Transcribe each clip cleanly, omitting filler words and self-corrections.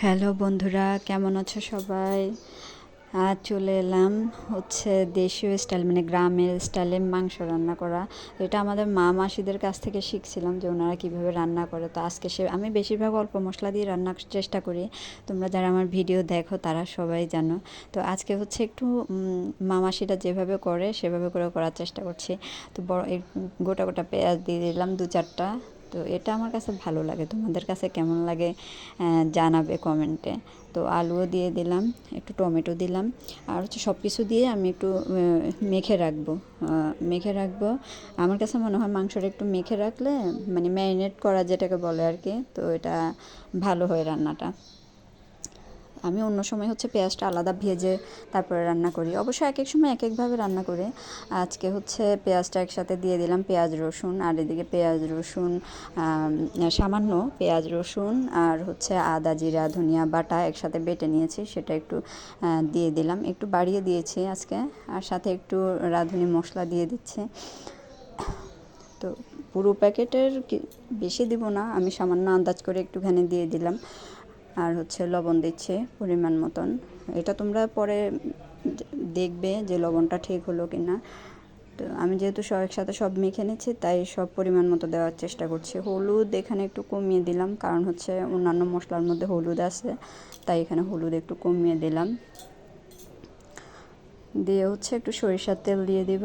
Hello বন্ধুরা, কেমন আছো সবাই? আজ চলে এলাম দেশীয় স্টাইল মানে গ্রামের স্টাইলে মাংস রান্না করা। এটা আমাদের মা মাসিদের কাছ থেকে শিখছিলাম যে ওনারা কীভাবে রান্না করে। তো আজকে আমি বেশিরভাগ অল্প মশলা দিয়ে রান্নার চেষ্টা করি। তোমরা যারা আমার ভিডিও দেখো তারা সবাই জানো। তো আজকে একটু মা মাসিরা যেভাবে করে সেভাবে করে করার চেষ্টা করছি। তো গোটা গোটা পেঁয়াজ দিয়ে দিলাম 2-4টা। তো এটা আমার কাছে ভালো লাগে, তোমাদের কাছে কেমন লাগে জানাবে কমেন্টে। তো আলুও দিয়ে দিলাম, একটু টমেটো দিলাম, আর সব কিছু দিয়ে আমি একটু মেখে রাখবো। আমার কাছে মনে হয় মাংসটা একটু মেখে রাখলে মানে ম্যারিনেট করা যেটাকে বলে আর কি, তো এটা ভালো হয় রান্নাটা। আমি অন্য সময় পেঁয়াজটা আলাদা ভেজে তারপরে রান্না করি, অবশ্য এক এক সময় এক একভাবে রান্না করি। আজকে পেঁয়াজটা একসাথে দিয়ে দিলাম, পেঁয়াজ রসুন, আর এদিকে পেঁয়াজ রসুন সামান্য পেঁয়াজ রসুন আর আদা জিরা ধনিয়া বাটা একসাথে বেটে নিয়েছি, সেটা একটু দিয়ে দিলাম, একটু বাড়িয়ে দিয়েছি আজকে, আর সাথে একটু রাঁধুনি মশলা দিয়ে দিচ্ছি। তো পুরো প্যাকেটের বেশি দিব না, আমি সামান্য আন্দাজ করে একটুখানি দিয়ে দিলাম। আর লবণ দিচ্ছে পরিমাণ মতন। এটা তোমরা পরে দেখবে যে লবণটা ঠিক হলো কি না। তো আমি যেহেতু একসাথে সব মেখে নিচ্ছি তাই সব পরিমাণ মতো দেওয়ার চেষ্টা করছি। হলুদ এখানে একটু কমিয়ে দিলাম, কারণ অন্যান্য মশলার মধ্যে হলুদ আছে, তাই এখানে হলুদ একটু কমিয়ে দিলাম। দিয়ে একটু সরিষার তেল দিয়ে দিব,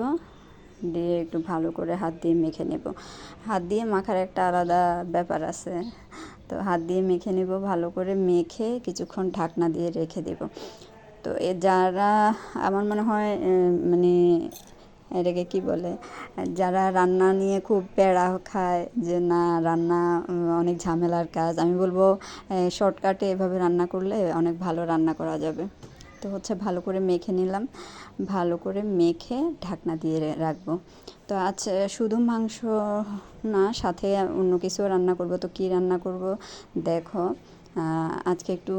দিয়ে একটু ভালো করে হাত দিয়ে মেখে নেব। হাত দিয়ে মাখার একটা আলাদা ব্যাপার আছে, তো হাত দিয়ে মেখে নেব, ভালো করে মেখে কিছুক্ষণ ঢাকনা দিয়ে রেখে দেব। তো যারা আমার মনে হয় মানে এটাকে কি বলে, যারা রান্না নিয়ে খুব প্যারা খায় যে না রান্না অনেক ঝামেলার কাজ, আমি বলবো শর্টকাটে এভাবে রান্না করলে অনেক ভালো রান্না করা যাবে। তো ভালো করে মেখে নিলাম, ভালো করে মেখে ঢাকনা দিয়ে রাখবো। তো আজ শুধু মাংস না, সাথে অন্য কিছুও রান্না করব। তো কী রান্না করব দেখো, আজকে একটু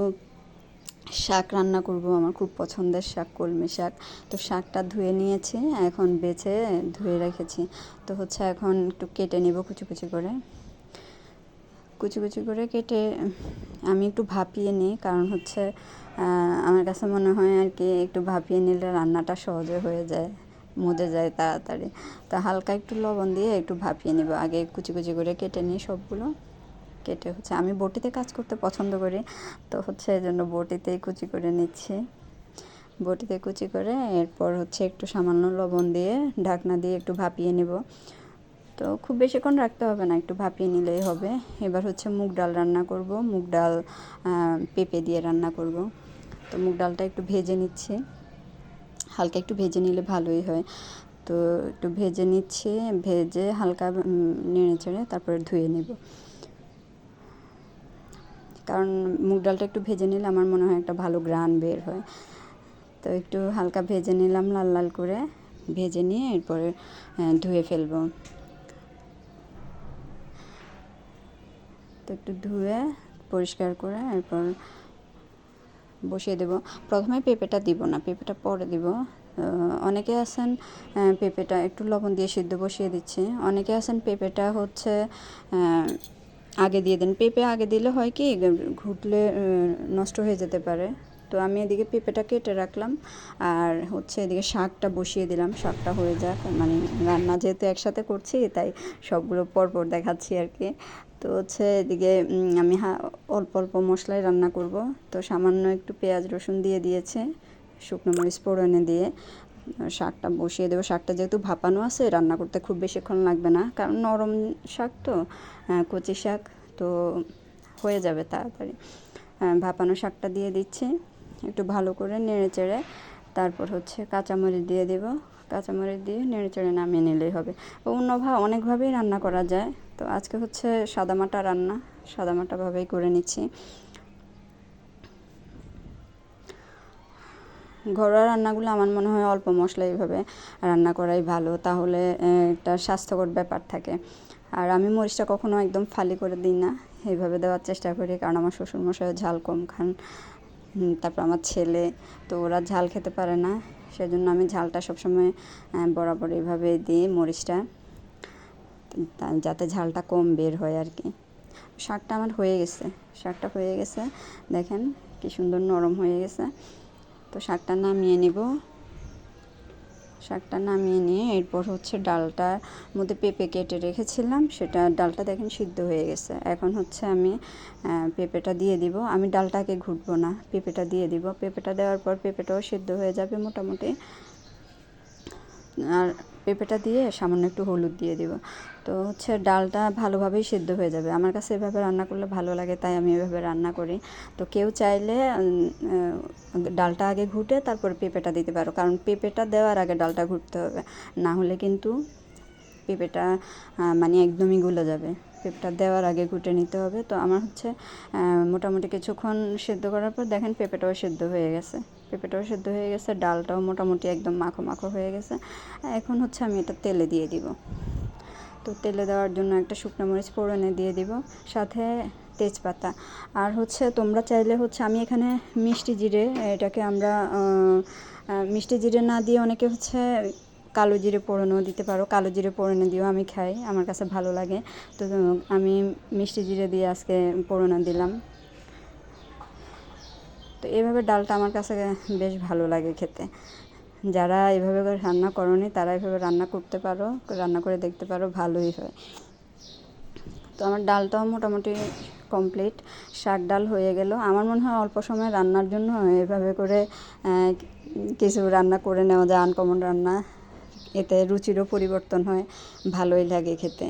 শাক রান্না করব, আমার খুব পছন্দের শাক কলমি শাক। তো শাকটা ধুয়ে নিয়েছি, এখন বেছে ধুয়ে রেখেছি। তো এখন একটু কেটে নেব কুচি কুচি করে, কুচি কুচি করে কেটে আমি একটু ভাপিয়ে নিই, কারণ আমার কাছে মনে হয় আর কি একটু ভাপিয়ে নিলে রান্নাটা সহজে হয়ে যায়, মজে যায় তাড়াতাড়ি। তো হালকা একটু লবণ দিয়ে একটু ভাপিয়ে নেব, আগে কুচি কুচি করে কেটে নিই সবগুলো। কেটে আমি বটিতে কাজ করতে পছন্দ করি, তো এই জন্য বটিতেই কুচি করে নিচ্ছি। বটিতে কুচি করে এরপর একটু সামান্য লবণ দিয়ে ঢাকনা দিয়ে একটু ভাপিয়ে নেব। তো খুব বেশিক্ষণ রাখতে হবে না, একটু ভাপিয়ে নিলেই হবে। এবার মুগ ডাল রান্না করব, মুগ ডাল পেঁপে দিয়ে রান্না করব। তো মুগ ডালটা একটু ভেজে নিচ্ছি, হালকা একটু ভেজে নিলে ভালোই হয়। তো একটু ভেজে নিচ্ছি, ভেজে হালকা নেড়ে চেড়ে তারপরে ধুয়ে নেব, কারণ মুগ ডালটা একটু ভেজে নিলে আমার মনে হয় একটা ভালো ঘ্রাণ বের হয়। তো একটু হালকা ভেজে নিলাম, লাল লাল করে ভেজে নিয়ে এরপরে ধুয়ে ফেলবো। তো একটু ধুয়ে পরিষ্কার করে এরপর বসিয়ে দেব। প্রথমে পেঁপেটা দিব না, পেঁপেটা পরে দিব। অনেকে আছেন পেঁপেটা একটু লবণ দিয়ে সিদ্ধ বসিয়ে দিচ্ছে, অনেকে আছেন পেঁপেটা আগে দিয়ে দেন। পেঁপে আগে দিলে হয় কি ঘুটলে নষ্ট হয়ে যেতে পারে। তো আমি এদিকে পেঁপেটা কেটে রাখলাম, আর এদিকে শাকটা বসিয়ে দিলাম, শাকটা হয়ে যাক, মানে রান্না যেহেতু একসাথে করছি তাই সবগুলো পরপর দেখাচ্ছি আর কি। তো এদিকে আমি অল্প অল্প মশলায় রান্না করব। তো সামান্য একটু পেঁয়াজ রসুন দিয়ে দিয়েছে, শুকনো মরিচ ফোড়নে দিয়ে শাকটা বসিয়ে দেবো। শাকটা যেহেতু ভাপানো আছে, রান্না করতে খুব বেশিক্ষণ লাগবে না, কারণ নরম শাক তো, কচি শাক, তো হয়ে যাবে তাড়াতাড়ি। ভাপানো শাকটা দিয়ে দিচ্ছি, একটু ভালো করে নেড়ে চেড়ে তারপর কাঁচামরিচ দিয়ে দেবো। কাঁচামরিচ দিয়ে নেড়ে চেড়ে নামিয়ে নিলেই হবে। অনেকভাবেই রান্না করা যায়, তো আজকে সাদামাটা রান্না, সাদামাটাভাবেই করে নিচ্ছি। ঘরোয়া রান্নাগুলো আমার মনে হয় অল্প মশলা এইভাবে রান্না করাই ভালো, তাহলে একটা স্বাস্থ্যকর ব্যাপার থাকে। আর আমি মরিচটা কখনো একদম ফালি করে দিই না, এইভাবে দেওয়ার চেষ্টা করি, কারণ আমার শ্বশুরমশাই ঝাল কম খান, তারপর আমার ছেলে, তো ওরা ঝাল খেতে পারে না, সেজন্য আমি ঝালটা সবসময় বরাবর এইভাবে দিই মরিচটা, যাতে ঝালটা কম বের হয় আর কি। শাকটা আমার হয়ে গেছে, শাকটা হয়ে গেছে, দেখেন কি সুন্দর নরম হয়ে গেছে। তো শাকটা নামিয়ে নিব। শাকটা নামিয়ে নিয়ে এরপর হচ্ছে ডালটার মধ্যে পেঁপে কেটে রেখেছিলাম, সেটা ডালটা দেখেন সিদ্ধ হয়ে গেছে। এখন হচ্ছে আমি পেঁপেটা দিয়ে দিব। আমি ডালটাকে ঘুটবো না, পেঁপেটা দিয়ে দিব। পেঁপেটা দেওয়ার পর পেঁপেটাও সিদ্ধ হয়ে যাবে মোটামুটি। আর পেঁপেটা দিয়ে সামান্য একটু হলুদ দিয়ে দিব। তো হচ্ছে ডালটা ভালোভাবেই সিদ্ধ হয়ে যাবে। আমার কাছে এভাবে রান্না করলে ভালো লাগে, তাই আমি এভাবে রান্না করি। তো কেউ চাইলে ডালটা আগে ঘুটে তারপরে পেঁপেটা দিতে পারো, কারণ পেঁপেটা দেওয়ার আগে ডালটা ঘুটতে হবে, না হলে কিন্তু পেঁপেটা মানে একদমই গলে যাবে। পেঁপেটা দেওয়ার আগে ঘুটে নিতে হবে। তো আমার হচ্ছে মোটামুটি কিছুক্ষণ সেদ্ধ করার পর দেখেন পেঁপেটাও সেদ্ধ হয়ে গেছে। পেঁপেটাও সেদ্ধ হয়ে গেছে, ডালটাও মোটামুটি একদম মাখো মাখো হয়ে গেছে। এখন হচ্ছে আমি এটা তেলে দিয়ে দিব। তো তেলে দেওয়ার জন্য একটা শুকনো মরিচ ফোড়নে দিয়ে দিব, সাথে তেজপাতা। আর হচ্ছে তোমরা চাইলে হচ্ছে, আমি এখানে মিষ্টি জিরে, এটাকে আমরা মিষ্টি জিরে না দিয়ে অনেকে হচ্ছে কালো জিরে ফোড়নও দিতে পারো। কালো জিরে ফোড়নে দিয়েও আমি খাই, আমার কাছে ভালো লাগে। তো আমি মিষ্টি জিরে দিয়ে আজকে ফোড়নে দিলাম। তো এভাবে ডালটা আমার কাছে বেশ ভালো লাগে খেতে। যারা এভাবে করে রান্না করনি তারা এভাবে রান্না করতে পারো, রান্না করে দেখতে পারো, ভালোই হয়। তো আমার ডালটাও মোটামুটি কমপ্লিট, শাক ডাল হয়ে গেল। আমার মনে হয় অল্প সময় রান্নার জন্য এভাবে করে কিছু রান্না করে নেওয়া যায়, আনকমন রান্না। এতে রুচিরও পরিবর্তন হয়, ভালোই লাগে খেতে।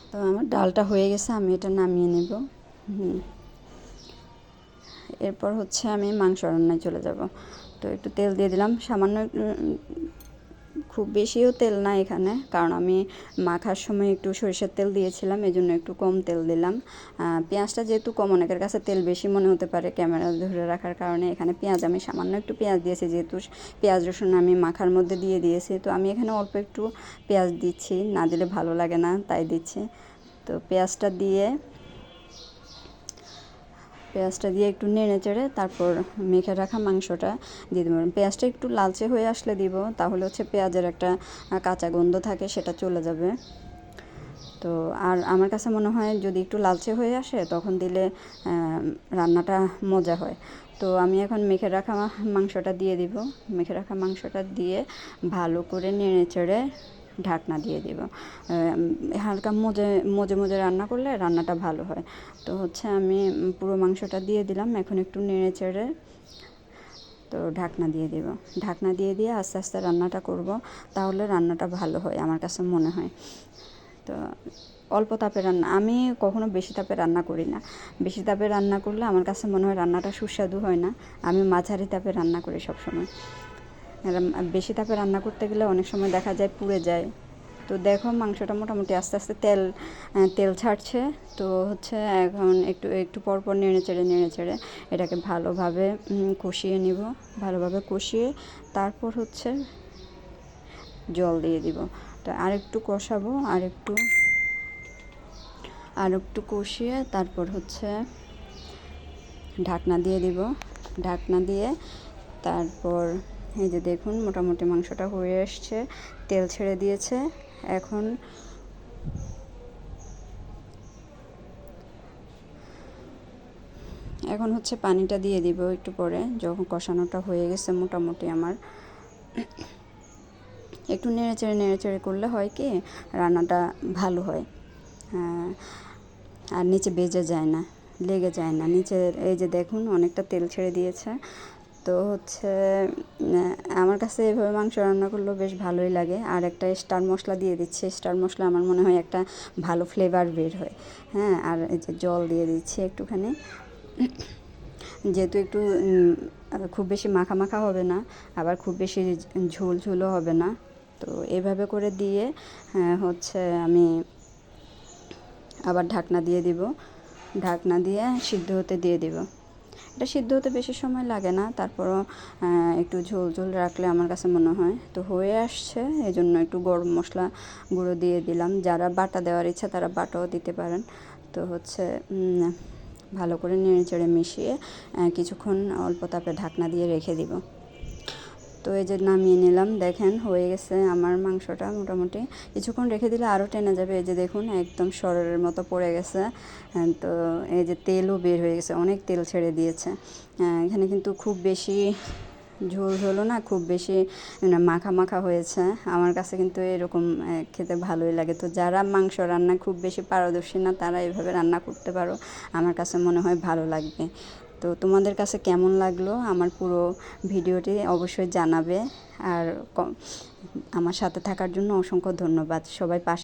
তো আমার ডালটা হয়ে গেছে, আমি এটা নামিয়ে নেব। এরপর হচ্ছে আমি মাংস রান্নায় চলে যাব। তো একটু তেল দিয়ে দিলাম, সামান্য, খুব বেশিও তেল না এখানে, কারণ আমি মাখার সময় একটু সরিষার তেল দিয়েছিলাম, এই জন্য একটু কম তেল দিলাম। পেঁয়াজটা যেহেতু কম, অনেকের কাছে তেল বেশি মনে হতে পারে ক্যামেরা ধরে রাখার কারণে। এখানে পেঁয়াজ আমি সামান্য একটু পেঁয়াজ দিয়েছি, যেহেতু পেঁয়াজ রসুন আমি মাখার মধ্যে দিয়ে দিয়েছি। তো আমি এখানে অল্প একটু পেঁয়াজ দিচ্ছি, না দিলে ভালো লাগে না, তাই দিচ্ছি। তো পেঁয়াজটা দিয়ে একটু নেড়ে চেড়ে তারপর মেখে রাখা মাংসটা দিয়ে দেবো। পেঁয়াজটা একটু লালচে হয়ে আসলে দিব, তাহলে হচ্ছে পেঁয়াজের একটা কাঁচা গন্ধ থাকে, সেটা চলে যাবে। তো আর আমার কাছে মনে হয় যদি একটু লালচে হয়ে আসে তখন দিলে রান্নাটা মজা হয়। তো আমি এখন মেখে রাখা মাংসটা দিয়ে দিব। মেখে রাখা মাংসটা দিয়ে ভালো করে নেড়ে চেড়ে ঢাকনা দিয়ে দিব। হালকা মজে মজে রান্না করলে রান্নাটা ভালো হয়। তো হচ্ছে আমি পুরো মাংসটা দিয়ে দিলাম, এখন একটু নেড়ে চেড়ে তো ঢাকনা দিয়ে দেব। ঢাকনা দিয়ে দিয়ে আস্তে আস্তে রান্নাটা করব, তাহলে রান্নাটা ভালো হয় আমার কাছে মনে হয়। তো অল্প তাপে রান্না, আমি কখনো বেশি তাপে রান্না করি না। বেশি তাপে রান্না করলে আমার কাছে মনে হয় রান্নাটা সুস্বাদু হয় না। আমি মাঝারি তাপে রান্না করি সবসময়। বেশি তাপে রান্না করতে গেলে অনেক সময় দেখা যায় পুড়ে যায়। তো দেখো মাংসটা মোটামুটি আস্তে আস্তে তেল ছাড়ছে। তো হচ্ছে এখন একটু পর পর নেড়ে চেড়ে এটাকে ভালোভাবে কষিয়ে নিব। ভালোভাবে কষিয়ে তারপর হচ্ছে জল দিয়ে দিব। তো আরেকটু কষাবো, আরেকটু কষিয়ে তারপর হচ্ছে ঢাকনা দিয়ে দিব। ঢাকনা দিয়ে তারপর এই যে দেখুন মোটামুটি মাংসটা হয়ে আসছে, তেল ছেড়ে দিয়েছে। এখন হচ্ছে পানিটা দিয়ে দিব একটু পরে, যখন কষানোটা হয়ে গেছে মোটামুটি আমার। একটু নেড়ে চেড়ে করলে হয় কি রান্নাটা ভালো হয়, আর নিচে বেজে যায় না, লেগে যায় না নিচের। এই যে দেখুন অনেকটা তেল ছেড়ে দিয়েছে। তো হচ্ছে আমার কাছে এভাবে মাংস রান্না করলেও বেশ ভালোই লাগে। আর একটা স্টার মশলা দিয়ে দিচ্ছি, স্টার মশলা আমার মনে হয় একটা ভালো ফ্লেভার বের হয়। হ্যাঁ, আর এই যে জল দিয়ে দিচ্ছি একটুখানি, যেহেতু একটু খুব বেশি মাখা মাখা হবে না, আবার খুব বেশি ঝোলও হবে না। তো এভাবে করে দিয়ে হচ্ছে আমি আবার ঢাকনা দিয়ে দিব। ঢাকনা দিয়ে সিদ্ধ হতে দিয়ে দিব। এটা সিদ্ধ হতে বেশি সময় লাগে না, তারপরও একটু ঝোল রাখলে আমার কাছে মনে হয়। তো হয়ে আসছে, এই জন্য একটু গরম মশলা গুঁড়ো দিয়ে দিলাম। যারা বাটা দেওয়ার ইচ্ছা তারা বাটাও দিতে পারেন। তো হচ্ছে ভালো করে নেড়ে চেড়ে মিশিয়ে কিছুক্ষণ অল্প তাপে ঢাকনা দিয়ে রেখে দিব। তো এই যে নামিয়ে নিলাম, দেখেন হয়ে গেছে আমার মাংসটা মোটামুটি। কিছুক্ষণ রেখে দিলে আরও টেনে যাবে। এই যে দেখুন একদম সরের মতো পড়ে গেছে। তো এই যে তেলও বের হয়ে গেছে, অনেক তেল ছেড়ে দিয়েছে। এখানে কিন্তু খুব বেশি ঝোল হলো না, খুব বেশি না মাখা মাখা হয়েছে। আমার কাছে কিন্তু এরকম খেতে ভালোই লাগে। তো যারা মাংস রান্না খুব বেশি পারদর্শী না, তারা এভাবে রান্না করতে পারো, আমার কাছে মনে হয় ভালো লাগবে। তো তোমাদের কাছে কেমন লাগলো আমার পুরো ভিডিওটি অবশ্যই জানাবে। আর আমার সাথে থাকার জন্য অসংখ্য ধন্যবাদ। সবাই পাশে